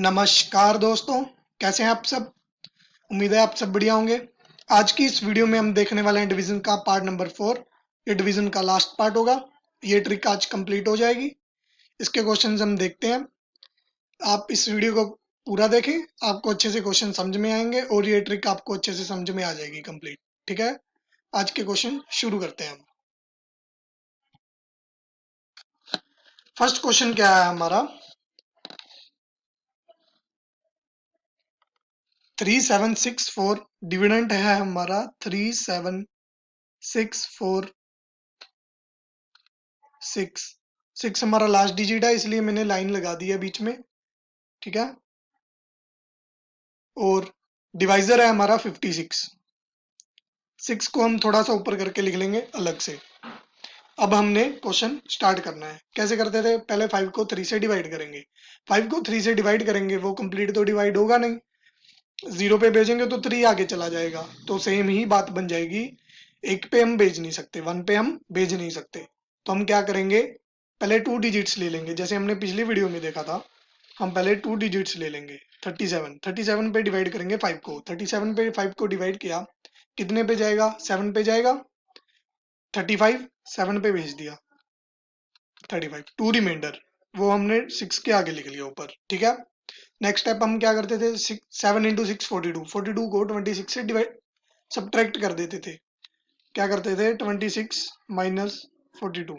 नमस्कार दोस्तों, कैसे हैं आप सब। उम्मीद है आप सब बढ़िया होंगे। आज की इस वीडियो में हम देखने वाले हैं डिवीजन का पार्ट नंबर 4। ये डिवीजन का लास्ट पार्ट होगा। ये ट्रिक आज कंप्लीट हो जाएगी। इसके क्वेश्चंस हम देखते हैं। आप इस वीडियो को पूरा देखें, आपको अच्छे से क्वेश्चन समझ में आएंगे और ये ट्रिक आपको अच्छे से समझ में आ जाएगी कंप्लीट। ठीक है, आज के क्वेश्चन शुरू करते हैं हम। फर्स्ट क्वेश्चन क्या है हमारा, 3764 डिविडेंड है हमारा 3764 हमारा लास्ट डिजिट है, इसलिए मैंने लाइन लगा दी है बीच में। ठीक है, और डिवाइजर है हमारा 56। 6 को हम थोड़ा सा ऊपर करके लिख लेंगे अलग से। अब हमने क्वेश्चन स्टार्ट करना है। कैसे करते थे, पहले 5 को 3 से डिवाइड करेंगे। 5 को 3 से डिवाइड करेंगे, वो कंप्लीट तो डिवाइड होगा नहीं, 0 पे भेजेंगे तो 3 आगे चला जाएगा, तो सेम ही बात बन जाएगी। 1 पे हम भेज नहीं सकते, 1 पे हम भेज नहीं सकते, तो हम क्या करेंगे, पहले 2 डिजिट्स ले लेंगे, जैसे हमने पिछली वीडियो में देखा था। हम पहले 2 डिजिट्स ले लेंगे। 37 पे डिवाइड करेंगे 5 को। 37 पे 5 को डिवाइड किया, कितने पे जाएगा, 7 पे जाएगा। 35 7 पे भेज दिया, 35 2 रिमाइंडर, वो हमने 6 के आगे लिख लिया ऊपर। ठीक है, नेक्स्ट स्टेप हम क्या करते थे, 7 इंटू 6 42, 42 को 26 से डिवाइड सब्ट्रैक्ट कर देते थे। क्या करते थे, 26 माइनस 42,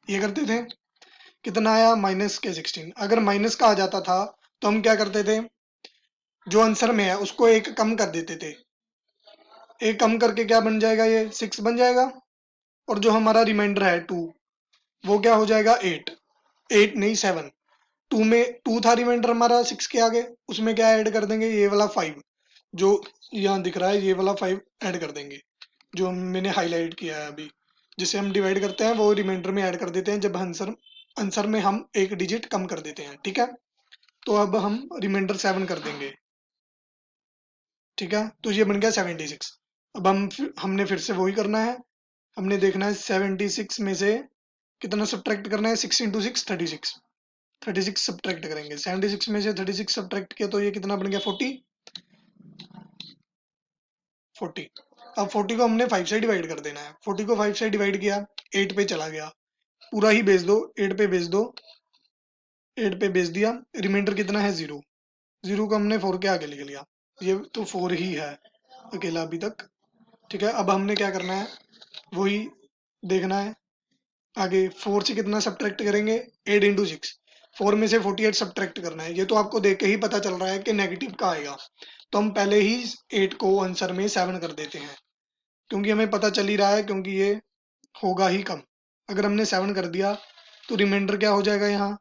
ये करते थे। कितना आया, माइनस के 16। अगर माइनस का आ जाता था तो हम क्या करते थे, जो आंसर में है उसको एक कम कर देते थे। एक कम करके क्या बन जाएगा, ये 6 बन जाएगा। और जो हमारा रिमाइंडर है 2, वो क्या हो जाएगा, 8। 8 नहीं 7। 2 में 2 था रिमाइंडर हमारा 6 के आगे, उसमें क्या ऐड कर देंगे, ये वाला 5 जो यहाँ दिख रहा है, ये वाला 5 ऐड कर देंगे, जो मैंने हाईलाइट किया है अभी। जिसे हम डिवाइड करते हैं वो रिमाइंडर में ऐड कर देते हैं, जब आंसर आंसर में हम एक डिजिट कम कर देते हैं। ठीक है, तो अब हम रिमाइंडर 7 कर देंगे। ठीक है, तो ये बन गया 76। अब हमने फिर से वही करना है। हमने देखना है 76 में से कितना सब्ट्रैक्ट करना है, 6 इंटू 6 36। 36 सब्ट्रैक्ट करेंगे, 76 में से 36 सब्ट्रैक्ट किया तो ये कितना बन गया, 40। 40। अब 40 को हमने 5 से डिवाइड कर देना है। 40 को 5 से डिवाइड किया, 8 पे चला गया, पूरा ही भेज दो, 8 पे भेज दो। 8 पे भेज दिया, रिमाइंडर कितना है, 0। 0 को हमने 4 के आगे लिख लिया, ये तो 4 ही है अकेला अभी तक। ठीक है, अब हमने क्या करना है, वही देखना है आगे। 4 से कितना सब्ट्रैक्ट करेंगे, 8 इंटू 6। 4 में से 48 सब्ट्रैक्ट करना है। ये तो आपको देख के ही पता चल रहा है कि नेगेटिव का आएगा, तो हम पहले ही 8 को आंसर में 7 कर देते हैं, क्योंकि हमें पता चल ही रहा है, क्योंकि ये होगा ही कम। अगर हमने 7 कर दिया तो रिमाइंडर क्या हो जाएगा, यहाँ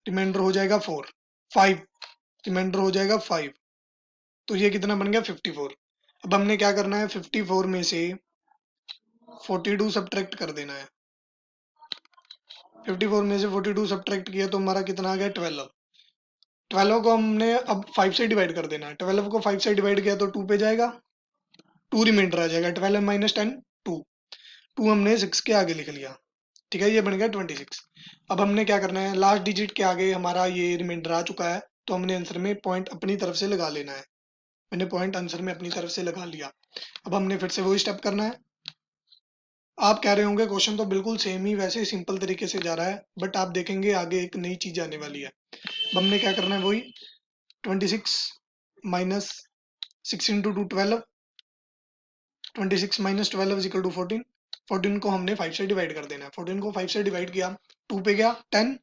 रिमाइंडर हो जाएगा 4 5, रिमाइंडर हो जाएगा 5। तो ये कितना बन गया, 54। अब हमने क्या करना है, 54 में से 42 सब्ट्रैक्ट कर देना है। 54 में से 42 सब्ट्रैक्ट किया तो हमारा कितना आ गया, 12। 12 को हमने अब 5 से डिवाइड कर देना है। 12 को 5 से डिवाइड किया तो 2 पे जाएगा, 2 रिमाइंडर आ जाएगा। 12 माइनस 10 2, 2 हमने 6 के आगे लिख लिया। ठीक है, ये बन गया 26। अब हमने क्या करना है, लास्ट डिजिट के आगे हमारा ये रिमाइंडर आ चुका है, तो हमने आंसर में पॉइंट अपनी तरफ से लगा लेना है। मैंने पॉइंट आंसर में अपनी तरफ से लगा लिया। अब हमने फिर से वही स्टेप करना है। आप कह रहे होंगे क्वेश्चन तो बिल्कुल सेम ही वैसे सिंपल तरीके से जा रहा है, बट आप देखेंगे आगे एक नई चीज आने वाली है। अब हमने क्या करना है, वही 26 minus 6 into 2 12। 26 minus 12 is equal to 14। 14 को हमने 5 से डिवाइड कर देना है। 14 को 5 से डिवाइड किया, 2 पे गया 10,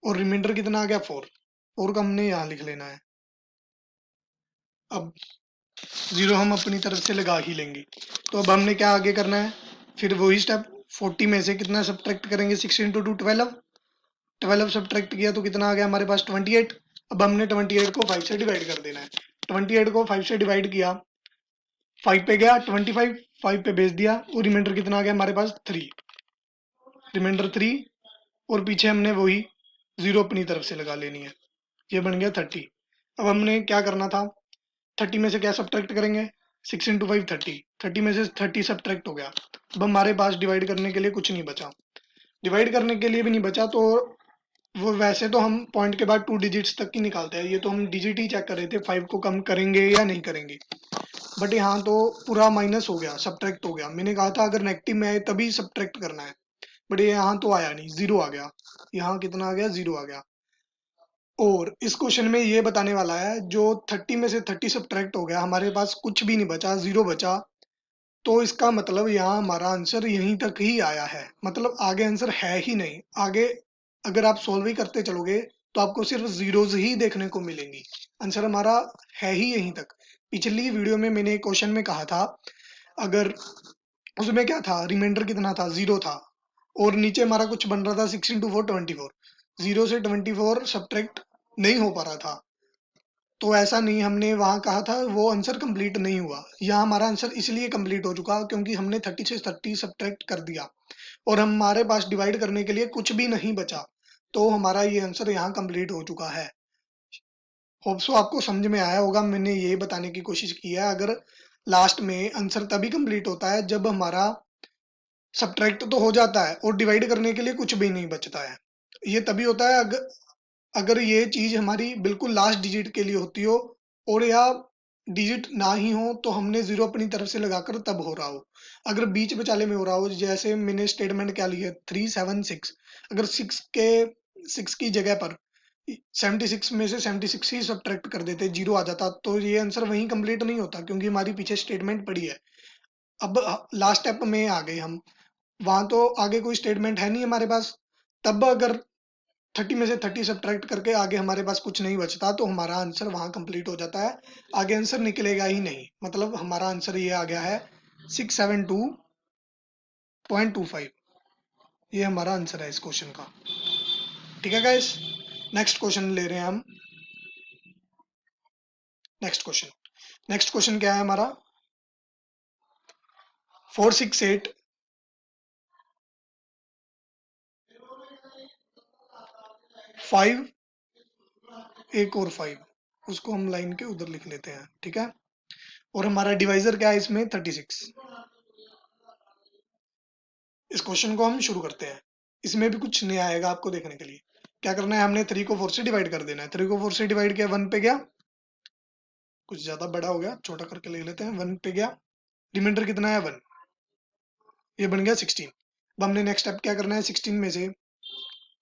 और रिमाइंडर कितना आ गया, 4। 4 का हमने यहाँ लिख लेना है। अब 0 हम अपनी तरफ से लगा ही लेंगे। तो अब हमने क्या आगे करना है, फिर वही स्टेप। 40 में से कितना सब्ट्रैक्ट करेंगे, 6 इंटू 2 12। 12 सब्ट्रैक्ट किया तो कितना आ गया हमारे पास, 28। अब हमने 28 को 5 से डिवाइड कर देना है। 28 को 5 से डिवाइड किया, 5 पे गया 25, 5 पे भेज दिया, और रिमाइंडर कितना आ गया हमारे पास, 3। रिमाइंडर 3, और पीछे हमने वही 0 अपनी तरफ से लगा लेनी है। ये बन गया 30। अब हमने क्या करना था, 30 में से क्या सब्ट्रैक्ट करेंगे, 6 इंटू 5 30, 30 में से 30 सब्ट्रैक्ट हो गया। अब हमारे पास डिवाइड करने के लिए कुछ नहीं बचा, डिवाइड करने के लिए भी नहीं बचा। तो वो वैसे तो हम पॉइंट के बाद 2 डिजिट्स तक ही निकालते हैं, ये तो हम डिजिट ही चेक कर रहे थे 5 को कम करेंगे या नहीं करेंगे। बट यहाँ तो पूरा माइनस हो गया, सब्ट्रैक्ट हो गया। मैंने कहा था अगर नेगेटिव में आए तभी सब्ट्रैक्ट करना है, बट ये यहाँ तो आया नहीं, जीरो आ गया। यहाँ कितना आ गया, जीरो आ गया। और इस क्वेश्चन में ये बताने वाला है जो 30 में से 30 सब्ट्रैक्ट हो गया, हमारे पास कुछ भी नहीं बचा, जीरो बचा। तो इसका मतलब यहाँ हमारा आंसर यहीं तक ही आया है, मतलब आगे आंसर है ही नहीं। आगे अगर आप सॉल्व ही करते चलोगे तो आपको सिर्फ जीरोज ही देखने को मिलेंगी। आंसर हमारा है ही यहीं तक। पिछली वीडियो में मैंने एक क्वेश्चन में कहा था, अगर उसमें क्या था, रिमाइंडर कितना था, जीरो था, और नीचे हमारा कुछ बन रहा था 6 इंटू 4 24, जीरो से 24 सब्ट्रैक्ट नहीं हो पा रहा था। तो ऐसा नहीं, हमने वहां कहा था वो आंसर कंप्लीट नहीं हुआ। यहाँ हमारा आंसर इसलिए कंप्लीट हो चुका क्योंकि हमने 30 से 30 सब्ट्रैक्ट कर दिया और हमारे पास डिवाइड करने के लिए कुछ भी नहीं बचा। तो हमारा ये आंसर यहाँ कंप्लीट हो चुका है। होप सो आपको समझ में आया होगा। मैंने ये बताने की कोशिश की है, अगर लास्ट में आंसर तभी कंप्लीट होता है जब हमारा सब्ट्रैक्ट तो हो जाता है और डिवाइड करने के लिए कुछ भी नहीं बचता है। ये तभी होता है अगर ये चीज हमारी बिल्कुल लास्ट डिजिट के लिए होती हो, और या डिजिट ना ही हो तो हमने जीरो अपनी तरफ से लगाकर तब हो रहा हो। अगर बीच बचाले में हो रहा हो, जैसे मैंने स्टेटमेंट क्या ली है 376, अगर सिक्स की जगह पर 76 में से 76 ही सब्ट्रैक्ट कर देते, जीरो आ जाता, तो ये आंसर वहीं कंप्लीट नहीं होता क्योंकि हमारी पीछे स्टेटमेंट पड़ी है। अब लास्ट स्टेप में आ गए हम, वहां तो आगे कोई स्टेटमेंट है नहीं हमारे पास। तब अगर 30 में से 30 सब्ट्रैक्ट करके आगे हमारे पास कुछ नहीं बचता तो हमारा आंसर वहां कंप्लीट हो जाता है, आगे आंसर निकलेगा ही नहीं। मतलब हमारा आंसर ये आ गया है 672.25, ये हमारा आंसर है इस क्वेश्चन का। ठीक है गाइस, नेक्स्ट क्वेश्चन ले रहे हैं हम। नेक्स्ट क्वेश्चन क्या है हमारा, 468 5, एक और 5, उसको हम लाइन के उधर लिख लेते हैं, ठीक है। और हमारा डिवाइजर क्या है इसमें, 36। इस क्वेश्चन को हम शुरू करते हैं। इसमें भी कुछ नया आएगा आपको देखने के लिए। क्या करना है, हमने 3 को 4 से डिवाइड कर देना है। 3 को 4 से डिवाइड किया, 1 पे गया, कुछ ज्यादा बड़ा हो गया, छोटा करके ले लेते हैं। 1 पे गया, रिमाइंडर कितना है 1, ये बन गया 16। अब हमने नेक्स्ट स्टेप क्या करना है, 16 में से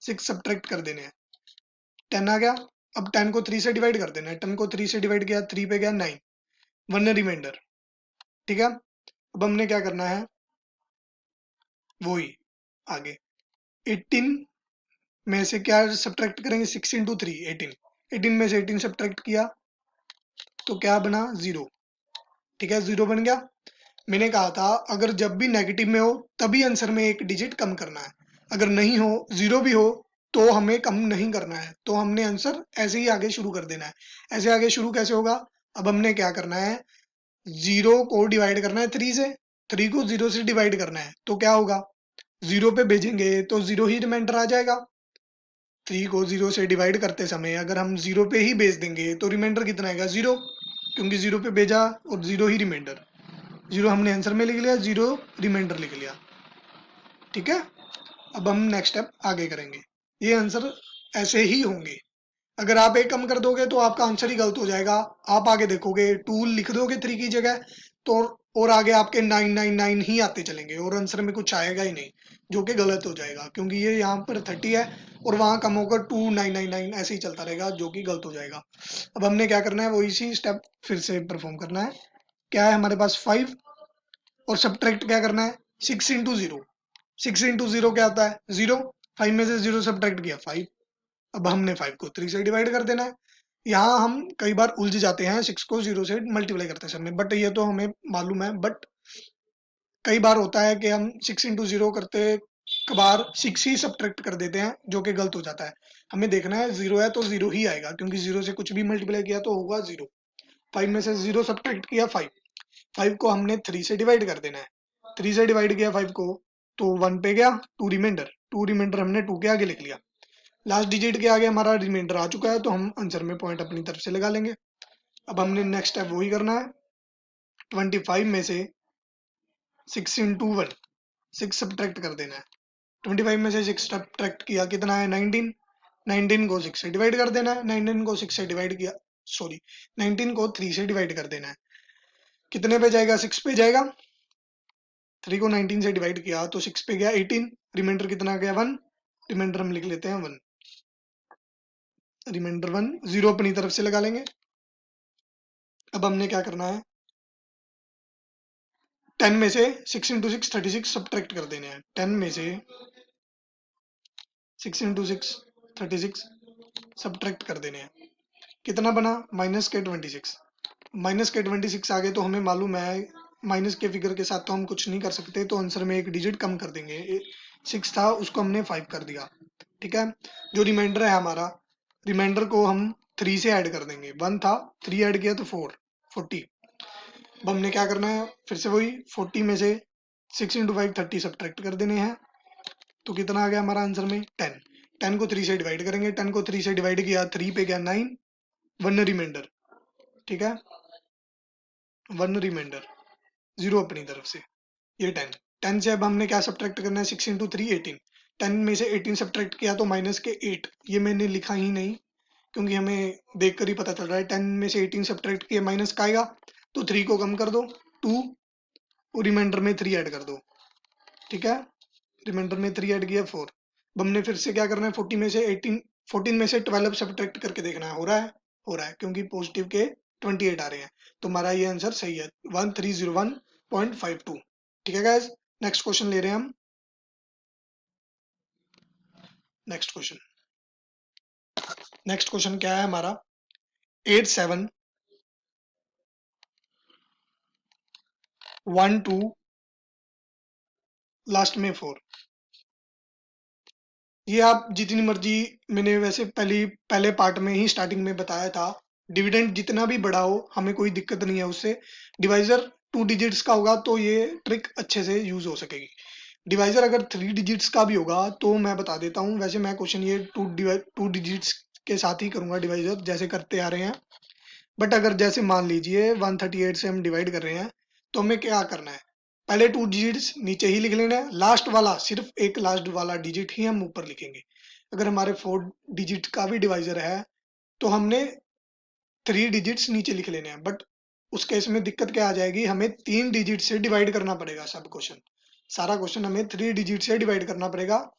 6 सब्ट्रैक्ट कर देने हैं, 10 आ गया। अब 10 को 3 से डिवाइड कर देना है, 10 को 3 से डिवाइड किया, 3 पे गया 9, 1 रिमाइंडर, ठीक है। अब हमने क्या करना है, वही आगे 18 में से क्या सब्ट्रैक्ट करेंगे, 6 इंटू 3 18, 18 में से 18 सब्ट्रैक्ट किया तो क्या बना, जीरो, ठीक है, जीरो बन गया। मैंने कहा था अगर जब भी नेगेटिव में हो तभी आंसर में एक डिजिट कम करना है, अगर नहीं हो, जीरो भी हो, तो हमें कम नहीं करना है। तो हमने आंसर ऐसे ही आगे शुरू कर देना है। ऐसे आगे शुरू कैसे होगा, अब हमने क्या करना है, जीरो को डिवाइड करना है 3 से, 3 को 0 से डिवाइड करना है, तो क्या होगा, जीरो पे भेजेंगे तो जीरो ही रिमाइंडर आ जाएगा। 3 को 0 से डिवाइड करते समय अगर हम जीरो पे ही भेज देंगे तो रिमाइंडर कितना आएगा, जीरो, क्योंकि जीरो पे भेजा और जीरो ही रिमाइंडर, जीरो हमने आंसर में लिख लिया, जीरो रिमाइंडर लिख लिया, ठीक है। अब हम नेक्स्ट स्टेप आगे करेंगे, ये आंसर ऐसे ही होंगे। अगर आप एक कम कर दोगे तो आपका आंसर ही गलत हो जाएगा। आप आगे देखोगे 2 लिख दोगे 3 की जगह, तो और आगे आपके 999 ही आते चलेंगे और आंसर में कुछ आएगा ही नहीं, जो कि गलत हो जाएगा क्योंकि ये यहाँ पर 30 है और वहां कम होकर 2999 ऐसे ही चलता रहेगा, जो कि गलत हो जाएगा। अब हमने क्या करना है, वो इसी स्टेप फिर से परफॉर्म करना है। क्या है हमारे पास 5, और सब्ट्रैक्ट क्या करना है, 6 इंटू 0, 6 इंटू 0 क्या आता है, 0, 5 में से 0 सब्ट्रैक्ट किया 5। अब हमने 5 को 3 से डिवाइड कर देना है। यहाँ हम कई बार उलझ जाते हैं 6 को 0 से मल्टीप्लाई करते समय, बट ये तो हमें मालूम है। बट कई बार होता है कि हम 6 इंटू 0 करते बार 6 ही सब्ट्रैक्ट कर देते हैं, जो कि गलत हो जाता है। हमें देखना है 0 है तो 0 ही आएगा, क्योंकि 0 से कुछ भी मल्टीप्लाई किया तो होगा 0। 5 में से 0 सब्ट्रैक्ट किया 5, 5 को हमने 3 से डिवाइड कर देना है। 3 से डिवाइड किया 5 को तो 1 पे गया, 2 रिमाइंडर, 2 रिमाइंडर हमने 2 के आगे लिख लिया। लास्ट डिजिट के आगे हमारा रिमाइंडर आ चुका है तो हम आंसर में पॉइंट अपनी तरफ से लगा लेंगे। अब हमने नेक्स्ट स्टेप वही करना है, 25 में से 6 इंटू 1, 6 सब्ट्रैक्ट कर देना है। 25 में से 6 सब्ट्रैक्ट किया, कितना है 19। 19 को 6 से डिवाइड कर देना है। 19 को 6 से डिवाइड किया, सॉरी 19 को 3 से डिवाइड कर देना है। कितने पे जाएगा? 6 पे जाएगा। 3 को 19 से डिवाइड किया तो 6 पे गया 18। रिमाइंडर कितना गया? 1। रिमाइंडर हम लिख लेते हैं 1। रिमाइंडर 1, 0 अपनी तरफ से लगा लेंगे। अब हमने क्या करना है, 10 में से 6 इंटू 6 36 सब्ट्रैक्ट कर देने हैं। 10 में से 6 इंटू 6 36 सब्ट्रैक्ट कर देने हैं। कितना बना? माइनस के 26। माइनस के 26 आ गए तो हमें मालूम है माइनस के फिगर के साथ तो हम कुछ नहीं कर सकते, तो आंसर में एक डिजिट कम कर देंगे। 6 था उसको हमने 5 कर दिया, ठीक है। जो रिमाइंडर है हमारा, रिमाइंडर को हम 3 से ऐड कर देंगे। 1 था, 3 ऐड किया तो 4, 40। अब हमने क्या करना है, फिर से वही 40 में से 6 इंटू 5 30 सब्ट्रैक्ट कर देने हैं। तो कितना आ गया हमारा आंसर में? 10। 10 को 3 से डिवाइड करेंगे। 10 को 3 से डिवाइड किया, 3 पे गया 9, 1 रिमाइंडर, ठीक है। 1 रिमाइंडर, 0 अपनी तरफ से, ये 10। 10 से अब हमने क्या सब्ट्रैक्ट करना है? 6 इंटू 3 18। 10 में से 18 सब्ट्रैक्ट किया तो माइनस के 8। ये मैंने लिखा ही नहीं क्योंकि हमें देखकर ही पता चल रहा है। 10 में से 18 सब्ट्रैक्ट किया, माइनस का आएगा तो 3 को कम कर दो, 2, और रिमाइंडर में 3 ऐड कर दो, ठीक है। रिमाइंडर में 3 ऐड किया 4। अब हमने फिर से क्या करना है, 14 में से 12 सब्ट्रैक्ट करके देखना है। हो रहा है? हो रहा है, क्योंकि पॉजिटिव के 28 आ रहे हैं, तो हमारा ये आंसर सही है, 1301.52। ठीक है गाइस, नेक्स्ट क्वेश्चन ले रहे हैं हम। नेक्स्ट क्वेश्चन क्या है हमारा? 8712 लास्ट में 4। ये आप जितनी मर्जी, मैंने वैसे पहले पार्ट में ही स्टार्टिंग में बताया था, डिविडेंड जितना भी बड़ा हो हमें कोई दिक्कत नहीं है उससे। डिवाइजर 2 डिजिट्स का होगा तो ये ट्रिक अच्छे से यूज हो सकेगी। डिवाइजर अगर 3 डिजिट्स का भी होगा तो मैं बता देता हूँ, वैसे मैं क्वेश्चन ये 2 डिजिट्स के साथ ही करूंगा डिवाइजर, जैसे करते आ रहे हैं। बट अगर जैसे मान लीजिए 138 से हम डिवाइड कर रहे हैं तो हमें क्या करना है, पहले 2 डिजिट्स नीचे ही लिख लेना है, लास्ट वाला, सिर्फ एक लास्ट वाला डिजिट ही हम ऊपर लिखेंगे। अगर हमारे 4 डिजिट का भी डिवाइजर है तो हमने 3 डिजिट्स नीचे लिख लेने हैं। बट उस केस में दिक्कत क्या आ जाएगी, हमें 3 डिजिट से डिवाइड करना पड़ेगा सब क्वेश्चन, सारा क्वेश्चन हमें 3 डिजिट से डिवाइड करना पड़ेगा,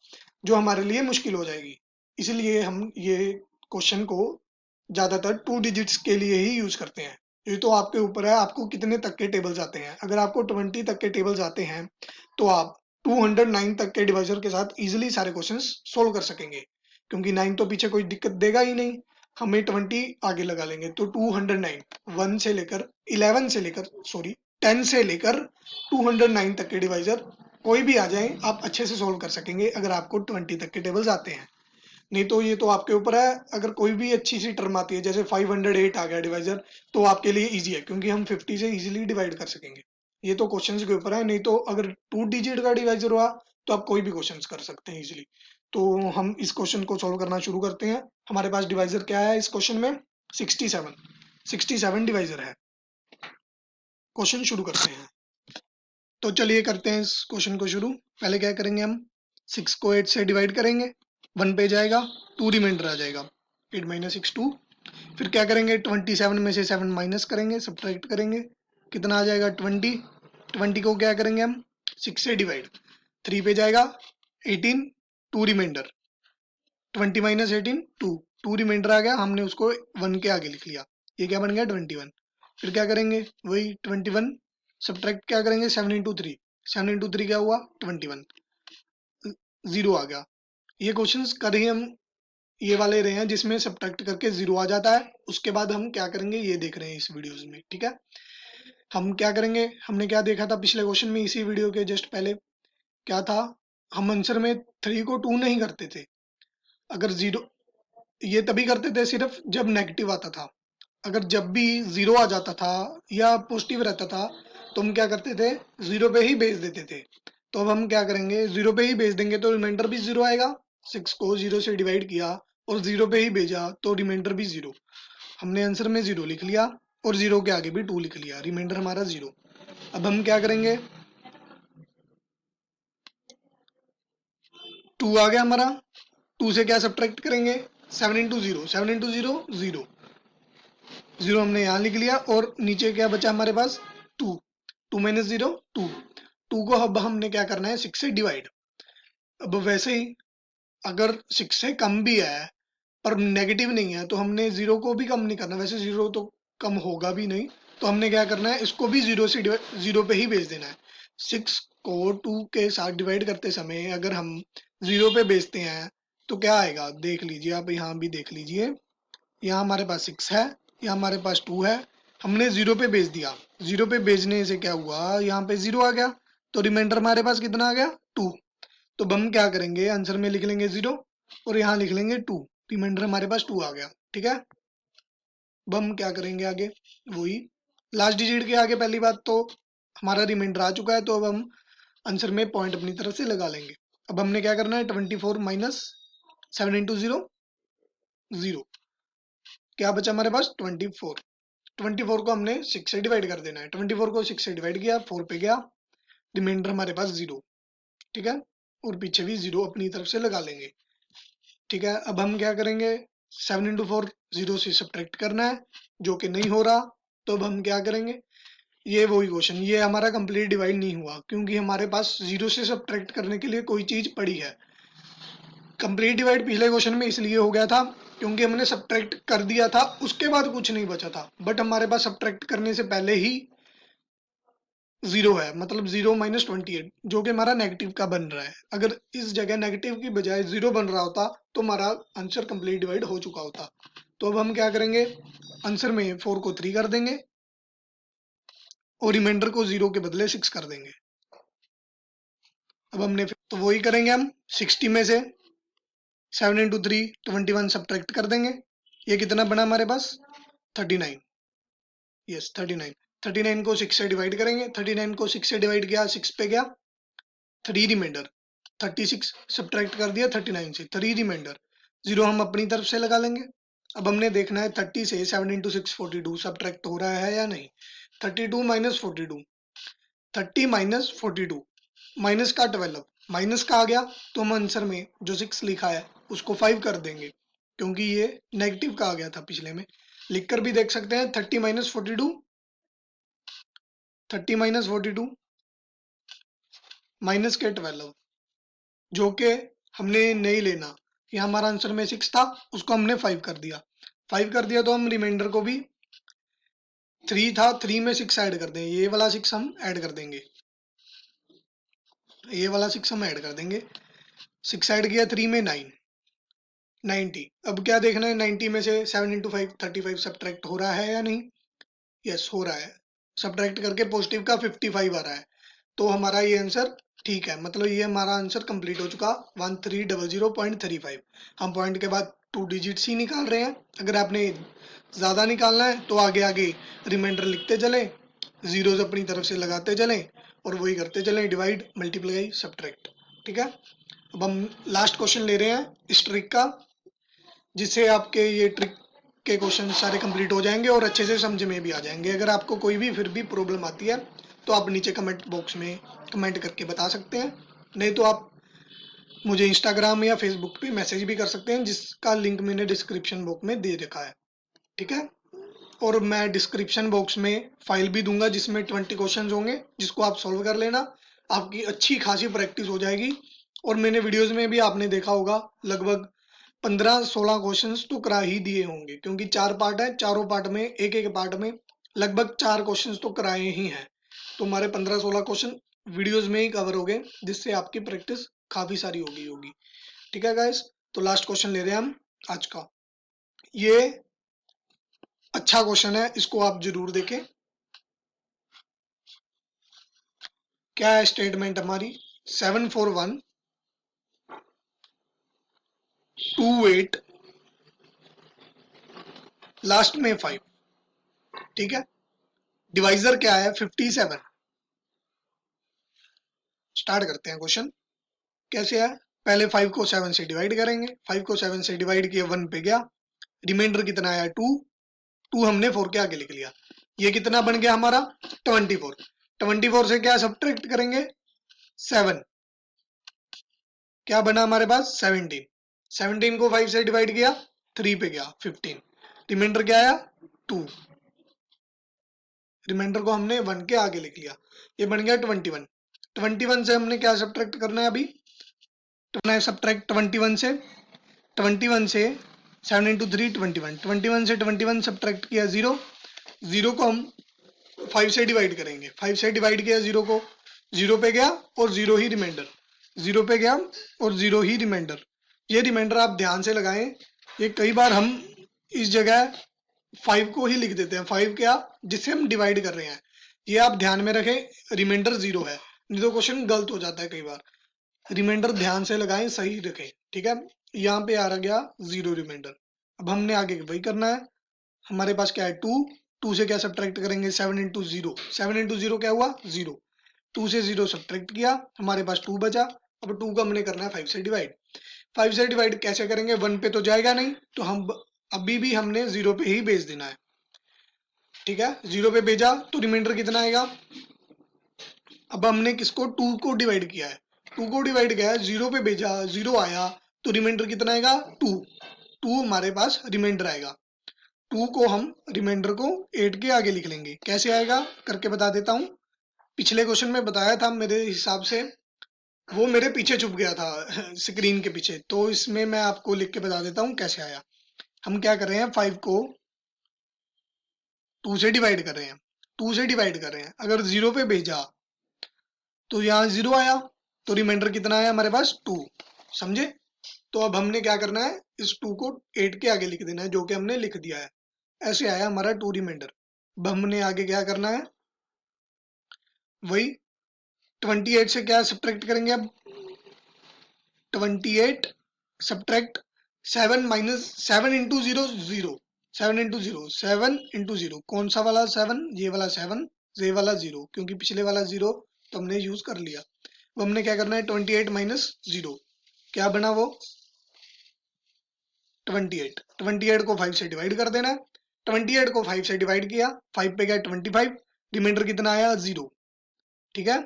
जो हमारे लिए मुश्किल हो जाएगी। इसलिए हम ये क्वेश्चन को ज्यादातर 2 डिजिट्स के लिए ही यूज करते हैं। ये तो आपके ऊपर है, आपको कितने तक के टेबल्स आते हैं। अगर आपको 20 तक के टेबल्स आते हैं तो आप 209 तक के डिवाइजर के साथ इजिली सारे क्वेश्चंस सोल्व कर सकेंगे, क्योंकि 9 तो पीछे कोई दिक्कत देगा ही नहीं, हमें 20 आगे लगा लेंगे तो 209, 1 से लेकर 11 से लेकर सॉरी 10 से लेकर 209 तक के डिवाइजर कोई भी आ जाए आप अच्छे से सोल्व कर सकेंगे, अगर आपको 20 तक के टेबल्स आते हैं। नहीं तो ये तो आपके ऊपर है, अगर कोई भी अच्छी सी टर्म आती है जैसे 508 आ गया डिवाइजर, तो आपके लिए इजी है क्योंकि हम 50 से इजीली डिवाइड कर सकेंगे। ये तो क्वेश्चंस के ऊपर है, नहीं तो अगर 2 डिजिट का डिवाइजर हुआ तो आप कोई भी क्वेश्चंस कर सकते हैं इजीली। तो हम इस क्वेश्चन को सोल्व करना शुरू करते हैं। हमारे पास डिवाइजर क्या है इस क्वेश्चन में? 67 डिवाइजर है। क्वेश्चन शुरू करते हैं, तो चलिए करते हैं इस क्वेश्चन को शुरू। पहले क्या करेंगे, हम 6 को 8 से डिवाइड करेंगे, 1 पे जाएगा, 2 रिमाइंडर आ जाएगा, 8 माइनस 6 2। फिर क्या करेंगे, 27 में से 7 माइनस करेंगे, सब्ट्रैक्ट करेंगे, कितना आ जाएगा 20। 20 को क्या करेंगे हम 6 से डिवाइड, 3 पे जाएगा 18, 2 रिमाइंडर, 20 माइनस 18 2, 2 रिमाइंडर आ गया, हमने उसको 1 के आगे लिख लिया, ये क्या बन गया 21। फिर क्या करेंगे, वही 21 सब्ट्रैक्ट क्या करेंगे 7 इंटू 3, 7 इंटू 3 क्या हुआ 21, 0 आ गया। ये क्वेश्चंस कर ही हम ये वाले रहे हैं जिसमें सब्ट्रैक्ट करके 0 आ जाता है। उसके बाद हम क्या करेंगे ये देख रहे हैं इस वीडियोस में, ठीक है। हम क्या करेंगे, हमने क्या देखा था पिछले क्वेश्चन में, इसी वीडियो के जस्ट पहले क्या था, हम आंसर में 3 को 2 नहीं करते थे, अगर 0, ये तभी करते थे सिर्फ जब नेगेटिव आता था। अगर जब भी 0 आ जाता था या पॉजिटिव रहता था तो हम क्या करते थे, 0 पे ही भेज देते थे। तो अब हम क्या करेंगे, 0 पे ही भेज देंगे तो रिमाइंडर भी 0 आएगा। 6 को 0 से डिवाइड किया और 0 पे ही भेजा तो रिमाइंडर भी 0, हमने आंसर में 0 लिख लिया। और 0 के आगे भी 2 लिख लिया, रिमाइंडर हमारा 0। अब हम क्या करेंगे, 2 आ गया हमारा, 2 से क्या सब्ट्रैक्ट करेंगे, 7 इंटू 0, 7 इंटू 0 0, 0 हमने यहाँ लिख लिया और नीचे क्या बचा हमारे पास 2, 2 माइनस 0 2, 2 को अब हमने क्या करना है 6 से डिवाइड। अब वैसे ही अगर 6 से कम भी है पर नेगेटिव नहीं है तो हमने 0 को भी कम नहीं करना, वैसे 0 तो कम होगा भी नहीं, तो हमने क्या करना है इसको भी 0 से 0 पे ही भेज देना है। 6 को 2 के साथ डिवाइड करते समय अगर हम 0 पे भेजते हैं तो क्या आएगा, देख लीजिए आप, यहाँ भी देख लीजिए, यहाँ हमारे पास 6 है, यहाँ हमारे पास 2 है, हमने 0 पे भेज दिया, 0 पे भेजने से क्या हुआ, यहाँ पे 0 आ गया, तो रिमाइंडर हमारे पास कितना आ गया 2। तो अब हम क्या करेंगे, आंसर में लिख लेंगे 0 और यहाँ लिख लेंगे 2, रिमाइंडर हमारे पास 2 आ गया। ठीक है, अब हम क्या करेंगे आगे, वही लास्ट डिजिट के आगे पहली बात तो हमारा रिमाइंडर आ चुका है, तो अब हम आंसर में पॉइंट अपनी तरफ से लगा लेंगे। अब हमने क्या करना है 24 माइनस 7 इंटू 0 0, क्या बचा हमारे पास 24, 24 को हमने 6 से डिवाइड कर देना है, 24 को 6 से डिवाइड किया 4 पे गया, रिमाइंडर हमारे पास 0। ठीक है, और पीछे भी 0 अपनी तरफ से लगा लेंगे। ठीक है, अब हम क्या करेंगे 7 इंटू 4 0 से सब्ट्रैक्ट करना है, जो कि नहीं हो रहा, तो अब हम क्या करेंगे, ये वही क्वेश्चन, ये हमारा कंप्लीट डिवाइड नहीं हुआ क्योंकि हमारे पास 0 से सब्ट्रैक्ट करने के लिए कोई चीज पड़ी है। कंप्लीट डिवाइड पिछले क्वेश्चन में इसलिए हो गया था क्योंकि हमने सब्ट्रैक्ट कर दिया था, उसके बाद कुछ नहीं बचा था, बट हमारे पास सब्ट्रैक्ट करने से पहले ही 0 है, मतलब 0 माइनस 28 जो कि हमारा नेगेटिव का बन रहा है। अगर इस जगह नेगेटिव की बजाय 0 बन रहा होता तो हमारा आंसर कंप्लीट डिवाइड हो चुका होता। तो अब हम क्या करेंगे, आंसर में 4 को 3 कर देंगे और रिमाइंडर को 0 के बदले 6 कर देंगे। अब हमने तो वही करेंगे, हम 60 में से 7 इंटू 3 21 सब्ट्रैक्ट कर देंगे, ये कितना बना हमारे पास 39, यस 39, 39 को 6 से डिवाइड करेंगे, 39 को 6 से डिवाइड किया 6 पे गया 3 रिमाइंडर, 36 सब्ट्रैक्ट कर दिया 39 से 3 रिमाइंडर, 0 हम अपनी तरफ से लगा लेंगे। अब हमने देखना है 30 से 7 इंटू 6 42 सब्ट्रैक्ट हो रहा है या नहीं। 32 माइनस 42, 30 माइनस 42, माइनस का 12, माइनस का आ गया तो हम आंसर में जो 6 लिखा है उसको 5 कर देंगे क्योंकि ये नेगेटिव का आ गया था पिछले में। लिखकर भी देख सकते हैं 30 माइनस 42, 30 माइनस 42 माइनस के 12, जो कि हमने नहीं लेना, यहाँ हमारा आंसर में 6 था उसको हमने 5 कर दिया, 5 कर दिया तो हम रिमाइंडर को भी 3 था 3 में 6 ऐड कर देंगे, ये वाला 6 हम ऐड कर देंगे, ये वाला 6 हम ऐड कर देंगे, 6 ऐड किया 3 में 9 90। अब क्या देखना है 90 में से 7 इंटू 5 35 सब्ट्रैक्ट हो रहा है या नहीं, यस हो रहा है, सब्ट्रैक्ट करके पॉजिटिव का 55 आ रहा है, तो हमारा ये आंसर ठीक है, मतलब ये हमारा आंसर कंप्लीट हो चुका 1300.35। हम पॉइंट के बाद 2 डिजिट्स ही निकाल रहे हैं, अगर आपने ज़्यादा निकालना है तो आगे आगे रिमाइंडर लिखते चलें, जीरोज अपनी तरफ से लगाते चलें और वही करते चलें, डिवाइड मल्टीप्लाई सब्ट्रैक्ट। ठीक है, अब हम लास्ट क्वेश्चन ले रहे हैं इस ट्रिक का, जिससे आपके ये ट्रिक के क्वेश्चन सारे कंप्लीट हो जाएंगे और अच्छे से समझ में भी आ जाएंगे। अगर आपको कोई भी फिर भी प्रॉब्लम आती है तो आप नीचे कमेंट बॉक्स में कमेंट करके बता सकते हैं, नहीं तो आप मुझे इंस्टाग्राम या फेसबुक पे मैसेज भी कर सकते हैं, जिसका लिंक मैंने डिस्क्रिप्शन बॉक्स में दे रखा है। ठीक है, और मैं डिस्क्रिप्शन बॉक्स में फाइल भी दूंगा जिसमें 20 क्वेश्चन होंगे, जिसको आप सॉल्व कर लेना, आपकी अच्छी खासी प्रैक्टिस हो जाएगी। और मैंने वीडियोस में भी आपने देखा होगा लगभग 15-16 क्वेश्चंस तो करा ही दिए होंगे, क्योंकि 4 पार्ट है, चारों पार्ट में एक एक पार्ट में लगभग 4 क्वेश्चंस तो कराए ही हैं, तो हमारे 15-16 क्वेश्चन वीडियोस में ही कवर हो गए, जिससे आपकी प्रैक्टिस काफी सारी हो गई होगी। ठीक है गाइस, तो लास्ट क्वेश्चन ले रहे हैं हम आज का, ये अच्छा क्वेश्चन है, इसको आप जरूर देखें। क्या है स्टेटमेंट हमारी, 741 28 लास्ट में 5। ठीक है, डिवाइजर क्या है 57। स्टार्ट करते हैं क्वेश्चन, कैसे है, पहले 5 को 7 से डिवाइड करेंगे, 5 को 7 से डिवाइड किया 1 पे गया, रिमाइंडर कितना आया 2, 2 हमने 4 के आगे लिख लिया, ये कितना बन गया हमारा 24। 24 से क्या सब्ट्रैक्ट करेंगे 7, क्या बना हमारे पास 17। 17 को 5 से डिवाइड किया 3 पे गया 15, रिमाइंडर क्या आया 2। रिमाइंडर को हमने 1 के आगे लिख लिया, ये बन गया 21। 21 से हमने क्या सब्ट्रैक्ट करना है अभी, सब्ट्रैक्ट 21 से 7 इंटू 3 21, 21 से 21 सब्ट्रैक्ट किया 0, 0 को हम 5 से डिवाइड करेंगे, 5 से डिवाइड किया 0 को, 0 पे गया और 0 ही रिमाइंडर, 0 पे गया और 0 ही रिमाइंडर। ये रिमाइंडर आप ध्यान से लगाएं, ये कई बार हम इस जगह 5 को ही लिख देते हैं, 5 क्या जिससे हम डिवाइड कर रहे हैं, ये आप ध्यान में रखें, रिमाइंडर 0 है, नहीं तो क्वेश्चन गलत हो जाता है कई बार। रिमाइंडर ध्यान से लगाएं, सही रखें, ठीक है। यहाँ पे आ गया 0 रिमाइंडर। अब हमने आगे वही करना है, हमारे पास क्या है 2, 2 से क्या सब्ट्रैक्ट करेंगे 7 इंटू 0, 7 इंटू 0 क्या हुआ 0, 2 से 0 सब्ट्रैक्ट किया, हमारे पास 2 बचा। अब 2 को हमने करना है 5 से डिवाइड। 5 से डिवाइड कैसे करेंगे, 1 पे तो जाएगा नहीं, तो हम अभी भी हमने 0 पे ही भेज देना है, ठीक है। 0 पे भेजा तो रिमाइंडर कितना आएगा, अब हमने किसको 2 को डिवाइड किया है, 2 को डिवाइड किया है, 0 पे भेजा 0 आया, तो रिमाइंडर कितना आएगा 2, 2 हमारे पास रिमाइंडर आएगा। 2 को हम रिमाइंडर को 8 के आगे लिख लेंगे, कैसे आएगा करके बता देता हूँ। पिछले क्वेश्चन में बताया था, मेरे हिसाब से वो मेरे पीछे छुप गया था स्क्रीन के पीछे, तो इसमें मैं आपको लिख के बता देता हूँ कैसे आया। हम क्या कर रहे हैं, 5 को 2 से डिवाइड कर रहे हैं, 2 से डिवाइड कर रहे हैं, अगर 0 पे भेजा तो यहाँ 0 आया, तो रिमाइंडर कितना आया हमारे पास 2, समझे। तो अब हमने क्या करना है, इस 2 को 8 के आगे लिख देना है, जो कि हमने लिख दिया है, ऐसे आया हमारा 2 रिमाइंडर। अब हमने आगे क्या करना है, वही 28 से क्या सब्ट्रैक्ट करेंगे, अब 28 subtract 7 minus 7 into 0 0, 7 into 0, 7 into 0, कौन सा वाला 7, ये वाला 7, ये वाला 0, क्योंकि पिछले वाला 0 तो हमने यूज कर लिया। अब हमने क्या करना है 28 माइनस 0, क्या बना वो 28, 28 को 5 से डिवाइड कर देना है, 28 को 5 से डिवाइड किया, 5 पे गया 25, रिमाइंडर कितना आया 0, ठीक है।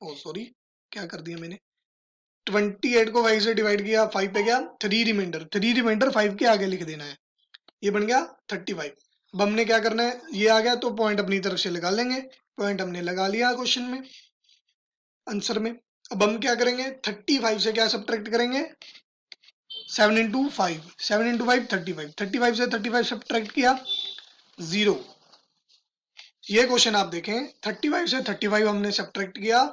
ओ सॉरी, क्या कर दिया मैंने, 28 को 5 से डिवाइड किया, 5 पे गया 3 रिमाइंडर, 3 रिमाइंडर 5 के आगे लिख देना है, ये बन गया 35। अब हमने क्या करना है, ये आ गया तो पॉइंट अपनी तरफ से लगा लेंगे, पॉइंट हमने लगा लिया क्वेश्चन में, आंसर में। अब हम क्या करेंगे 35 से क्या सब्ट्रैक्ट करेंगे 7 इंटू 5, 7 इंटू 5 35, 35 से 35 सब्ट्रैक्ट किया 0। ये क्वेश्चन आप देखें, 35 से 35 हमने सब्ट्रैक्ट किया,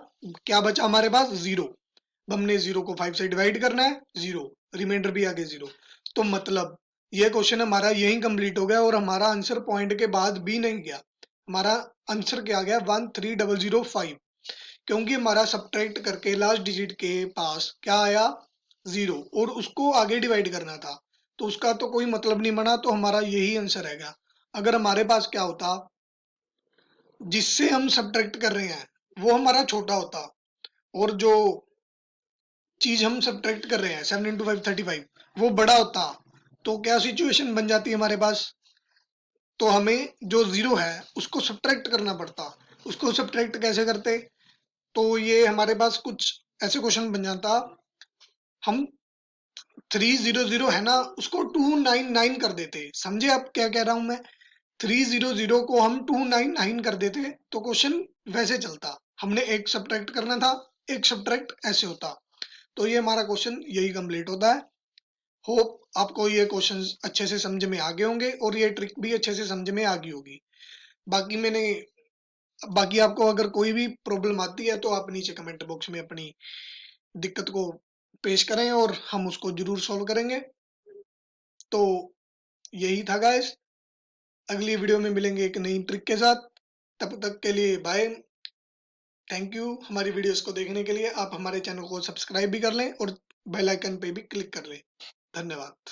क्या बचा हमारे पास 0। हमने 0 को 5 से डिवाइड करना है 0, रिमाइंडर भी आगे 0, तो मतलब ये क्वेश्चन हमारा यही कंप्लीट हो गया और हमारा आंसर पॉइंट के बाद भी नहीं गया, हमारा आंसर क्या गया 13005, क्योंकि हमारा सब्ट्रैक्ट करके लास्ट डिजिट के पास क्या आया 0 और उसको आगे डिवाइड करना था, तो उसका तो कोई मतलब नहीं बना, तो हमारा यही आंसर रहेगा। अगर हमारे पास क्या होता, जिससे हम सब्ट्रैक्ट कर रहे हैं वो हमारा छोटा होता और जो चीज हम सब्ट्रैक्ट कर रहे हैं 7 इंटू 5 35 वो बड़ा होता, तो क्या सिचुएशन बन जाती है हमारे पास, तो हमें जो 0 है उसको सब्ट्रैक्ट करना पड़ता। उसको सब्ट्रैक्ट कैसे करते, तो ये हमारे पास कुछ ऐसे क्वेश्चन बन जाता, हम 300 है ना उसको 299 कर देते, समझे आप क्या कह रहा हूं मैं, 300 को हम 299 कर देते तो क्वेश्चन वैसे चलता, हमने एक सब्ट्रैक्ट करना था, एक सब्ट्रैक्ट ऐसे होता, तो ये हमारा क्वेश्चन यही कंप्लीट होता है। होप आपको ये क्वेश्चंस अच्छे से समझ में आ गए होंगे और ये ट्रिक भी अच्छे से समझ में आ गई होगी। बाकी आपको अगर कोई भी प्रॉब्लम आती है तो आप नीचे कमेंट बॉक्स में अपनी दिक्कत को पेश करें और हम उसको जरूर सॉल्व करेंगे। तो यही था गाइस, अगली वीडियो में मिलेंगे एक नई ट्रिक के साथ, तब तक के लिए बाय, थैंक यू हमारी वीडियोस को देखने के लिए। आप हमारे चैनल को सब्सक्राइब भी कर लें और बेल आइकन पे भी क्लिक कर लें। धन्यवाद।